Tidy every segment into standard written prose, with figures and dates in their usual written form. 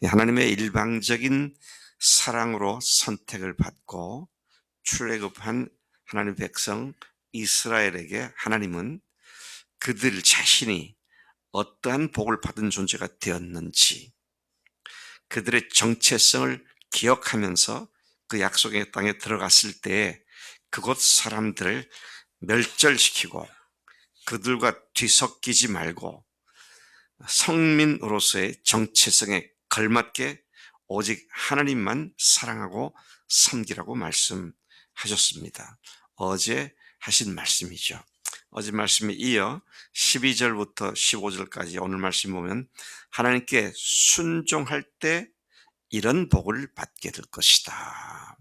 하나님의 일방적인 사랑으로 선택을 받고 출애굽한 하나님의 백성 이스라엘에게 하나님은 그들 자신이 어떠한 복을 받은 존재가 되었는지, 그들의 정체성을 기억하면서 그 약속의 땅에 들어갔을 때 그곳 사람들을 멸절시키고 그들과 뒤섞이지 말고 성민으로서의 정체성에 걸맞게 오직 하나님만 사랑하고 섬기라고 말씀하셨습니다. 어제 하신 말씀이죠. 어제 말씀에 이어 12절부터 15절까지 오늘 말씀 보면 하나님께 순종할 때 이런 복을 받게 될 것이다.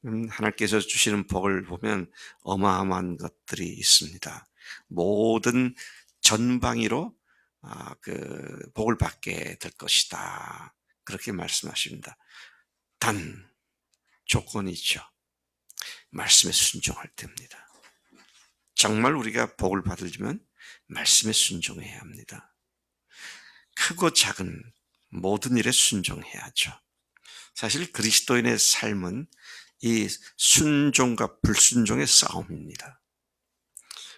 하나님께서 주시는 복을 보면 어마어마한 것들이 있습니다. 모든 전방위로 복을 받게 될 것이다. 그렇게 말씀하십니다. 단 조건이 있죠. 말씀에 순종할 때입니다. 정말 우리가 복을 받으려면 말씀에 순종해야 합니다. 크고 작은 모든 일에 순종해야죠. 사실 그리스도인의 삶은 이 순종과 불순종의 싸움입니다.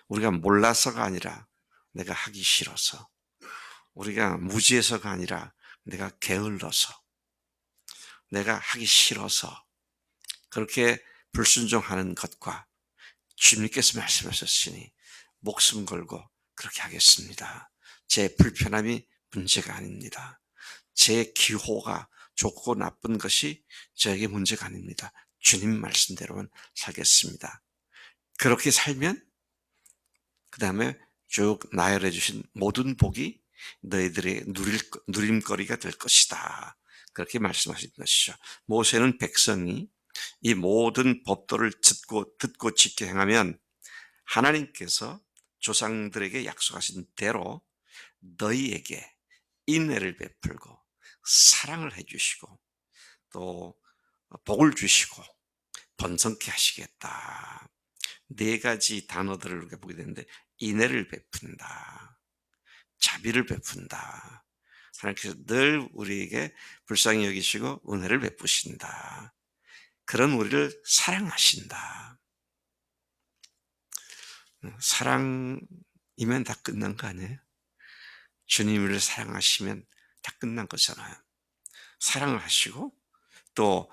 우리가 몰라서가 아니라 내가 하기 싫어서, 우리가 무지해서가 아니라 내가 게을러서, 내가 하기 싫어서 그렇게 불순종하는 것과 주님께서 말씀하셨으니 목숨 걸고 그렇게 하겠습니다. 제 불편함이 문제가 아닙니다. 제 기호가 좋고 나쁜 것이 저에게 문제가 아닙니다. 주님 말씀대로만 살겠습니다. 그렇게 살면 그 다음에 쭉 나열해 주신 모든 복이 너희들의 누림거리가 될 것이다. 그렇게 말씀하신 것이죠. 모세는 백성이 이 모든 법도를 듣고 지켜 행하면 하나님께서 조상들에게 약속하신 대로 너희에게 인애를 베풀고 사랑을 해주시고 또 복을 주시고 번성케 하시겠다. 네 가지 단어들을 우리가 보게 되는데 인애를 베푼다. 자비를 베푼다. 하나님께서 늘 우리에게 불쌍히 여기시고 은혜를 베푸신다. 그런 우리를 사랑하신다. 사랑이면 다 끝난 거 아니에요? 주님을 사랑하시면 다 끝난 거잖아요. 사랑을 하시고 또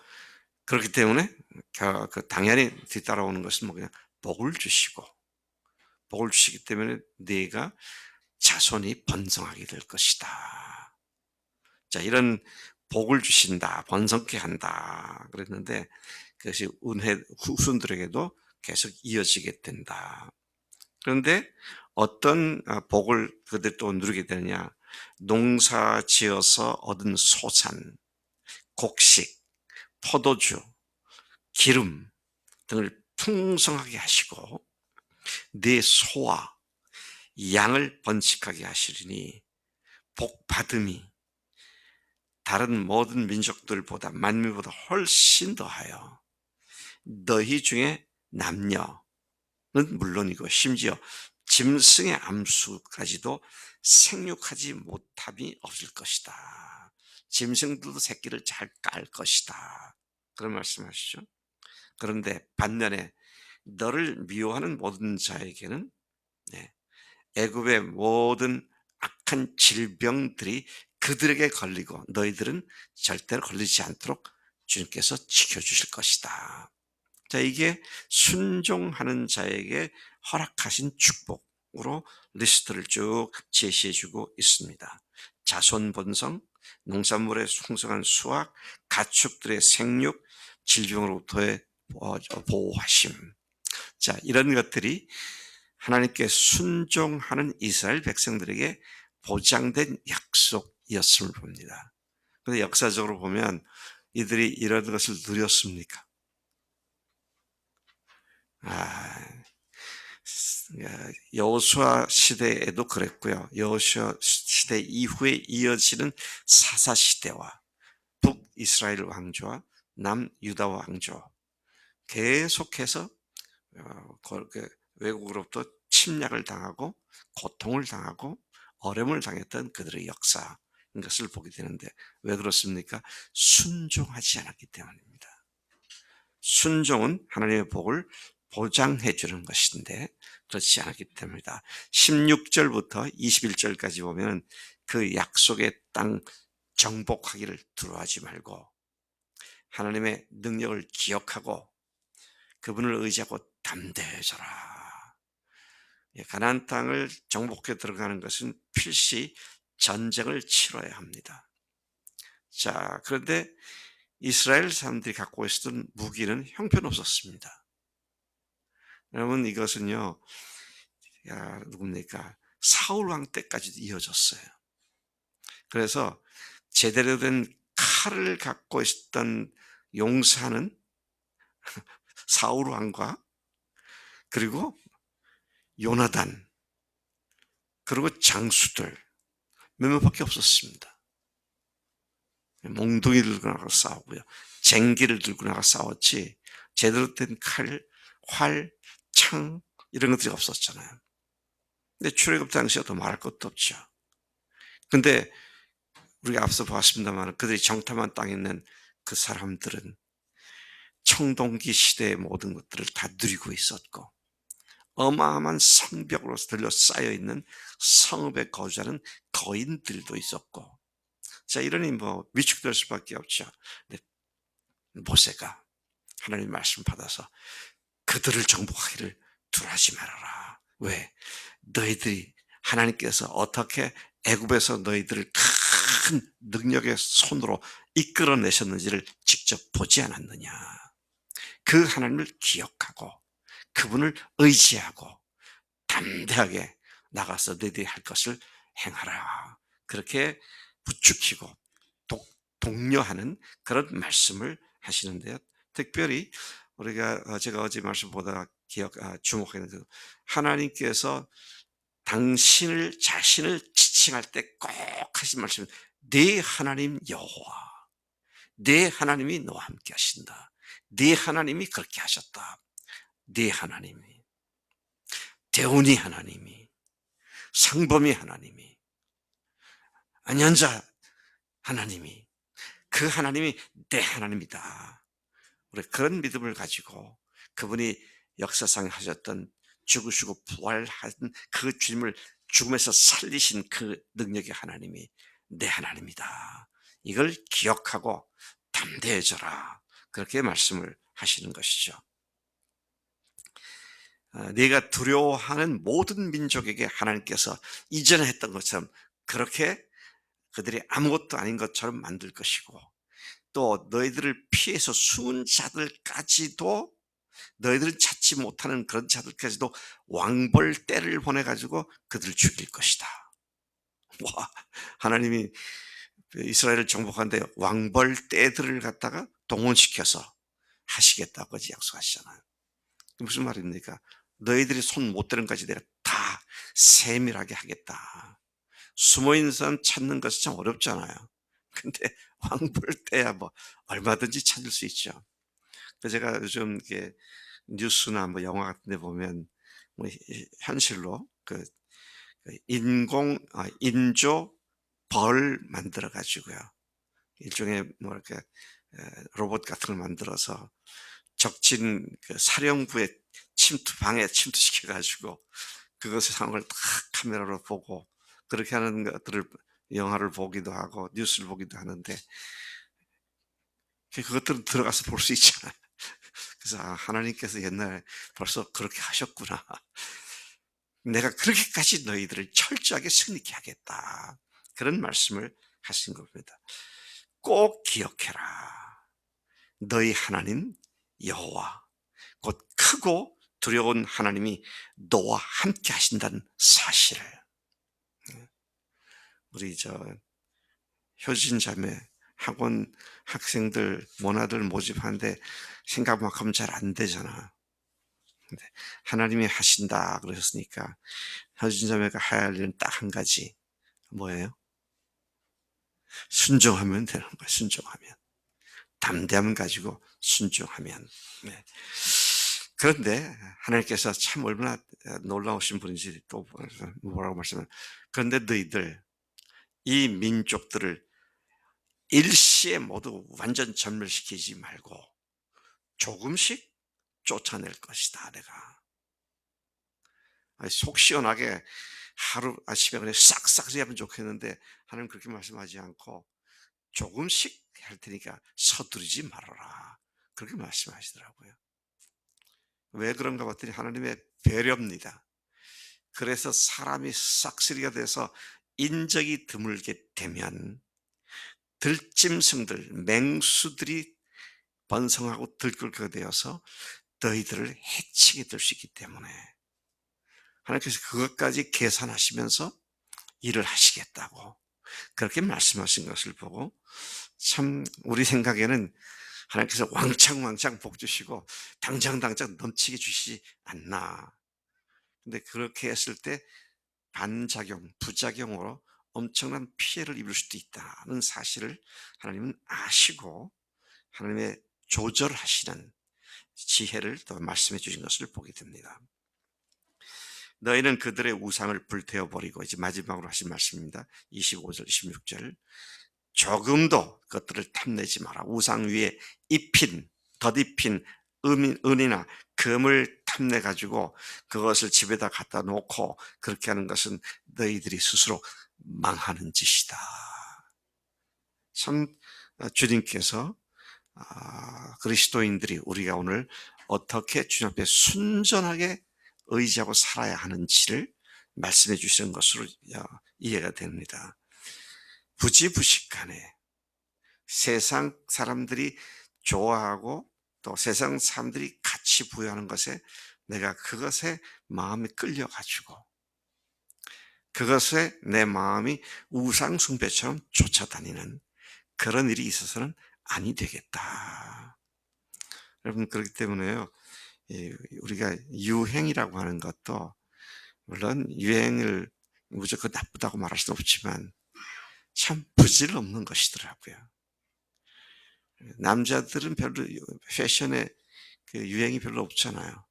그렇기 때문에 당연히 뒤따라오는 것은 그냥 복을 주시고 복을 주시기 때문에 네가 자손이 번성하게 될 것이다. 자, 이런 복을 주신다, 번성케 한다 그랬는데 그것이 후손들에게도 계속 이어지게 된다. 그런데 어떤 복을 그들 또 누리게 되느냐? 농사 지어서 얻은 소산, 곡식, 포도주, 기름 등을 풍성하게 하시고 네 소와 양을 번식하게 하시리니 복 받음이 다른 모든 민족들보다 만민보다 훨씬 더하여 너희 중에 남녀는 물론이고 심지어 짐승의 암수까지도 생육하지 못함이 없을 것이다. 짐승들도 새끼를 잘 깔 것이다. 그런 말씀하시죠. 그런데 반면에 너를 미워하는 모든 자에게는 애굽의 모든 악한 질병들이 그들에게 걸리고 너희들은 절대로 걸리지 않도록 주님께서 지켜주실 것이다. 자, 이게 순종하는 자에게 허락하신 축복으로 리스트를 쭉 제시해주고 있습니다. 자손 번성, 농산물의 풍성한 수확, 가축들의 생육, 질병으로부터의 보호하심. 자, 이런 것들이 하나님께 순종하는 이스라엘 백성들에게 보장된 약속이었음을 봅니다. 그런데 역사적으로 보면 이들이 이런 것을 누렸습니까? 여호수아 시대에도 그랬고요. 여호수아 시대 이후에 이어지는 사사 시대와 북이스라엘 왕조와 남유다 왕조 계속해서 외국으로부터 침략을 당하고 고통을 당하고 어려움을 당했던 그들의 역사, 것을 보게 되는데 왜 그렇습니까? 순종하지 않았기 때문입니다. 순종은 하나님의 복을 보장해 주는 것인데 그렇지 않았기 때문이다. 16절부터 21절까지 보면 그 약속의 땅 정복하기를 두려워하지 말고 하나님의 능력을 기억하고 그분을 의지하고 담대해져라. 가나안 땅을 정복해 들어가는 것은 필시 전쟁을 치러야 합니다. 자, 그런데 이스라엘 사람들이 갖고 있었던 무기는 형편없었습니다. 여러분 이것은요, 누굽니까? 사울 왕 때까지도 이어졌어요. 그래서 제대로 된 칼을 갖고 있었던 용사는 사울 왕과 그리고 요나단 그리고 장수들 몇몇밖에 없었습니다. 몽둥이를 들고 나가 싸우고요. 쟁기를 들고 나가 싸웠지 제대로 된 칼, 활, 창 이런 것들이 없었잖아요. 근데 출애굽 당시에도 말할 것도 없죠. 근데 우리가 앞서 보았습니다만 그들이 정탐한 땅에 있는 그 사람들은 청동기 시대의 모든 것들을 다 누리고 있었고 어마어마한 성벽으로 둘러싸여 있는 성읍에 거주하는 거인들도 있었고 자 이러니 뭐 위축될 수밖에 없죠. 근데 모세가 하나님 말씀 받아서 그들을 정복하기를 두려워하지 말아라. 왜? 너희들이 하나님께서 어떻게 애굽에서 너희들을 큰 능력의 손으로 이끌어내셨는지를 직접 보지 않았느냐. 그 하나님을 기억하고 그분을 의지하고 담대하게 나가서 너희들이 할 것을 행하라. 그렇게 부추기고 독려하는 그런 말씀을 하시는데요. 특별히 우리가 제가 어제 말씀 보다가 주목했는데 하나님께서 당신을 자신을 지칭할 때 꼭 하신 말씀은 네 하나님 여호와 네 하나님이 너와 함께 하신다. 네 하나님이 그렇게 하셨다. 네 하나님이 대운이 하나님이 상범이 하나님이 안연자 하나님이 그 하나님이 내 하나님이다. 우리 그런 믿음을 가지고 그분이 역사상 하셨던 죽으시고 부활한 그 주님을 죽음에서 살리신 그 능력의 하나님이 내 하나님이다. 이걸 기억하고 담대해져라. 그렇게 말씀을 하시는 것이죠. 네가 두려워하는 모든 민족에게 하나님께서 이전에 했던 것처럼 그렇게 그들이 아무것도 아닌 것처럼 만들 것이고 또 너희들을 피해서 숨은 자들까지도 너희들은 찾지 못하는 그런 자들까지도 왕벌 떼를 보내가지고 그들을 죽일 것이다. 와, 하나님이 이스라엘을 정복하는데 왕벌 떼들을 갖다가 동원시켜서 하시겠다고 약속하시잖아요. 무슨 말입니까? 너희들이 손 못 대는 까지 내가 다 세밀하게 하겠다. 숨어있는 사람 찾는 것이 참 어렵잖아요. 근데 왕벌 떼야 뭐 얼마든지 찾을 수 있죠. 제가 요즘 이게 뉴스나 뭐 영화 같은 데 보면 뭐 현실로 인조 벌 만들어 가지고요. 일종의 뭐 이렇게 로봇 같은 걸 만들어서 적진 그 사령부의 방에 침투시켜 가지고 그것의 상황을 딱 카메라로 보고 그렇게 하는 것들을 영화를 보기도 하고 뉴스를 보기도 하는데 그것들은 들어가서 볼 수 있잖아요. 그래서 하나님께서 옛날에 벌써 그렇게 하셨구나. 내가 그렇게까지 너희들을 철저하게 승리케 하겠다. 그런 말씀을 하신 겁니다. 꼭 기억해라. 너희 하나님 여호와 곧 크고 두려운 하나님이 너와 함께 하신다는 사실을 우리 효진 자매 학원 학생들 모나들 모집하는데 생각만큼 잘 안 되잖아. 근데 하나님이 하신다 그러셨으니까 효진 자매가 해야 할 일은 딱 한 가지 뭐예요? 순종하면 되는 거예요. 순종하면 담대함 가지고 순종하면. 네. 그런데 하나님께서 참 얼마나 놀라우신 분인지 또 뭐라고 말씀을 그런데 너희들 이 민족들을 일시에 모두 완전 전멸시키지 말고 조금씩 쫓아낼 것이다 내가. 속 시원하게 하루 아침에 그냥 싹싹 하면 좋겠는데 하나님 그렇게 말씀하지 않고 조금씩 할 테니까 서두르지 말아라. 그렇게 말씀하시더라고요. 왜 그런가 봤더니 하나님의 배려입니다. 그래서 사람이 싹쓸이가 돼서 인적이 드물게 되면 들짐승들, 맹수들이 번성하고 들끓게 되어서 너희들을 해치게 될 수 있기 때문에 하나님께서 그것까지 계산하시면서 일을 하시겠다고 그렇게 말씀하신 것을 보고 참 우리 생각에는 하나님께서 왕창왕창 복 주시고 당장당장 넘치게 주시지 않나. 근데 그렇게 했을 때 반작용, 부작용으로 엄청난 피해를 입을 수도 있다는 사실을 하나님은 아시고 하나님의 조절하시는 지혜를 또 말씀해 주신 것을 보게 됩니다. 너희는 그들의 우상을 불태워 버리고 이제 마지막으로 하신 말씀입니다. 25절, 26절. 조금도 그것들을 탐내지 마라. 우상 위에 덧입힌 은이나 금을 탐내 가지고 그것을 집에다 갖다 놓고 그렇게 하는 것은 너희들이 스스로 망하는 짓이다. 참 주님께서 그리스도인들이 우리가 오늘 어떻게 주님 앞에 순전하게 의지하고 살아야 하는지를 말씀해 주시는 것으로 이해가 됩니다. 부지부식간에 세상 사람들이 좋아하고 또 세상 사람들이 가치 부여하는 것에 내가 그것에 마음이 끌려가지고 그것에 내 마음이 우상 숭배처럼 쫓아다니는 그런 일이 있어서는 아니 되겠다. 여러분 그렇기 때문에요. 우리가 유행이라고 하는 것도 물론 유행을 무조건 나쁘다고 말할 수는 없지만 참 부질없는 것이더라고요. 남자들은 별로 패션에 그 유행이 별로 없잖아요.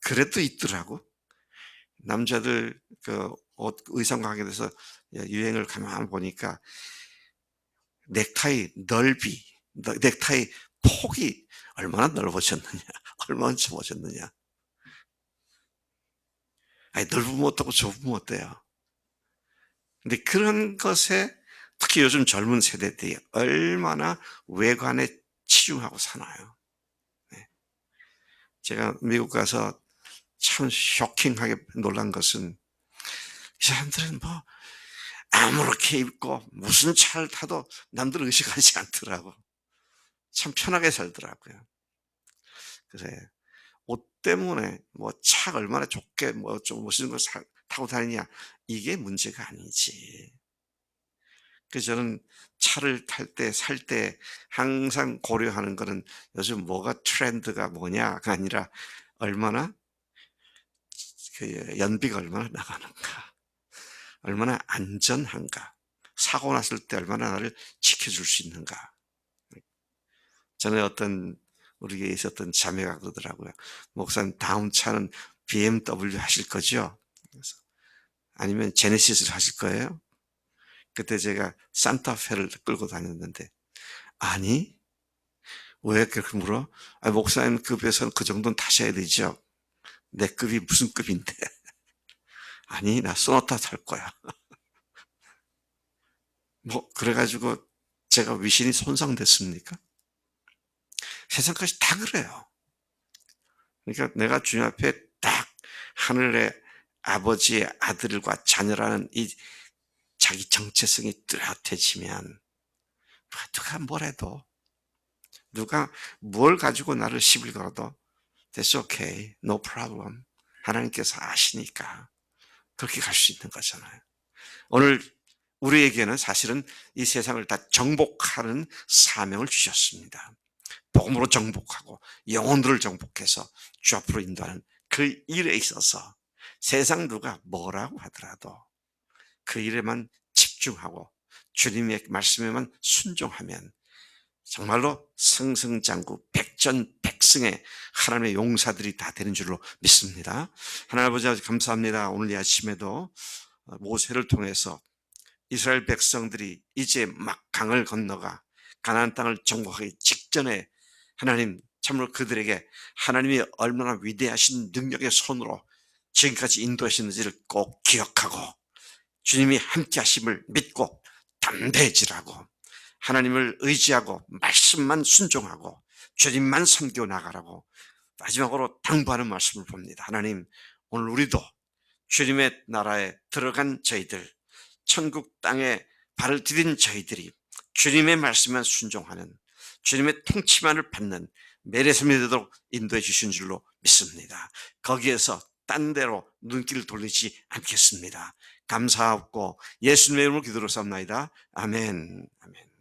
그래도 있더라고. 남자들 그 옷 의상 가게에 대해서 유행을 가만 보니까 넥타이 넥타이 폭이 얼마나 넓어졌느냐, 얼마나 좁아졌느냐. 아니 넓으면 어떻고 좁으면 어때요? 근데 그런 것에 특히 요즘 젊은 세대들이 얼마나 외관에 치중하고 사나요? 네. 제가 미국 가서 참 쇼킹하게 놀란 것은 이 사람들은 뭐 아무렇게 입고 무슨 차를 타도 남들 의식하지 않더라고. 참 편하게 살더라고요. 그래. 옷 때문에 뭐 차가 얼마나 좋게 뭐 좀 멋있는 걸 타고 다니냐 이게 문제가 아니지. 그래서 저는 차를 탈 때 살 때 항상 고려하는 거는 요즘 뭐가 트렌드가 뭐냐가 아니라 얼마나 그 연비가 얼마나 나가는가, 얼마나 안전한가, 사고 났을 때 얼마나 나를 지켜줄 수 있는가. 전에 어떤 우리 교회에 있었던 자매가 그러더라고요. 목사님 다음 차는 BMW 하실 거죠? 그래서 아니면 제네시스를 하실 거예요? 그때 제가 산타페를 끌고 다녔는데 아니 왜 그렇게 물어? 목사님 급에서는 그 정도는 타셔야 되죠. 내 급이 무슨 급인데? 아니 나 소나타 탈 거야. 뭐 그래가지고 제가 위신이 손상됐습니까? 세상까지 다 그래요. 그러니까 내가 주님 앞에 딱 하늘의 아버지의 아들과 자녀라는 이 자기 정체성이 뚜렷해지면 누가 뭐래도 누가 뭘 가지고 나를 시비 걸어도 That's okay, no problem. 하나님께서 아시니까 그렇게 갈 수 있는 거잖아요. 오늘 우리에게는 사실은 이 세상을 다 정복하는 사명을 주셨습니다. 복음으로 정복하고 영혼들을 정복해서 주 앞으로 인도하는 그 일에 있어서 세상 누가 뭐라고 하더라도 그 일에만 집중하고 주님의 말씀에만 순종하면 정말로 승승장구 백전백승의 하나님의 용사들이 다 되는 줄로 믿습니다. 하나님 아버지 감사합니다. 오늘 이 아침에도 모세를 통해서 이스라엘 백성들이 이제 막 강을 건너가 가나안 땅을 정복하기 직전에 하나님 참으로 그들에게 하나님이 얼마나 위대하신 능력의 손으로 지금까지 인도하셨는지를 꼭 기억하고 주님이 함께 하심을 믿고 담대해지라고 하나님을 의지하고 말씀만 순종하고 주님만 섬겨 나가라고 마지막으로 당부하는 말씀을 봅니다. 하나님, 오늘 우리도 주님의 나라에 들어간 저희들, 천국 땅에 발을 디딘 저희들이 주님의 말씀만 순종하는 주님의 통치만을 받는 매일의 삶이 되도록 인도해 주신 줄로 믿습니다. 거기에서 딴 데로 눈길을 돌리지 않겠습니다. 감사하고 예수님의 이름으로 기도로 삼나이다. 아멘. 아멘.